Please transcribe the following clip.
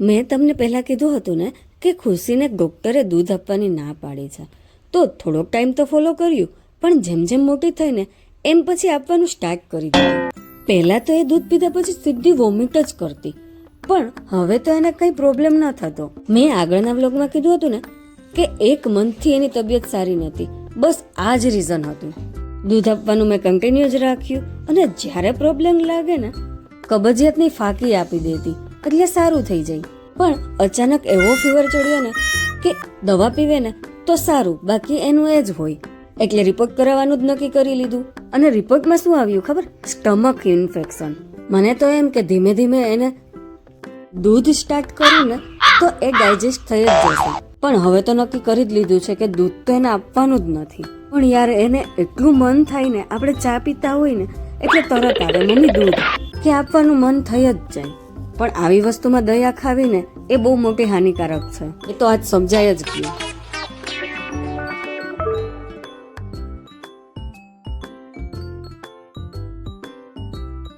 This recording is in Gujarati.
મેં તમને પહેલાં કીધું હતું ને કે ખુશીને ડૉક્ટરે દૂધ આપવાની ના પાડી છે, તો થોડોક ટાઈમ તો ફોલો કર્યું, પણ જેમ જેમ મોટી થઈને એમ પછી આપવાનું સ્ટાર્ટ કરી દીધું. પહેલાં તો એ દૂધ પીધા પછી સીધી વોમિટ જ કરતી, પણ હવે તો એને કંઈ પ્રોબ્લેમ ન થતો. મેં આગળના વ્લોગમાં કીધું હતું ને કે 1 મંથથી એની તબિયત સારી નહોતી, બસ આ જ રીઝન હતું. દૂધ આપવાનું મેં કન્ટિન્યુ જ રાખ્યું, અને જ્યારે પ્રોબ્લેમ લાગે ને કબજિયાતની ફાંકી આપી દેતી, એટલે સારું થઈ જાય. પણ અચાનક એવો ફીવર ચડ્યો ને કે દવા પીવે ને તો સારું, બાકી એનું એ જ હોય. એટલે રિપોર્ટ કરાવવાનું જ નક્કી કરી લીધું, અને રિપોર્ટમાં શું આવ્યું ખબર? Stomach infection. મને તો એમ કે ધીમે ધીમે એને દૂધ સ્ટાર્ટ કર્યું ને તો એ ડાયજેસ્ટ થઈ જ જશે. પણ હવે તો નક્કી કરી જ લીધું છે કે દૂધ તો એને આપવાનું જ નથી. પણ યાર એને એટલું મન થાય ને, આપણે ચા પીતા હોય ને એટલે તરત આવે મમ્મી દૂધ, કે આપવાનું મન થઈ જ જાય. પણ આવી વસ્તુમાં દયા ખાવીને એ બહુ મોટી હાનિકારક છે, એ તો આજ સમજાય જ ગયું.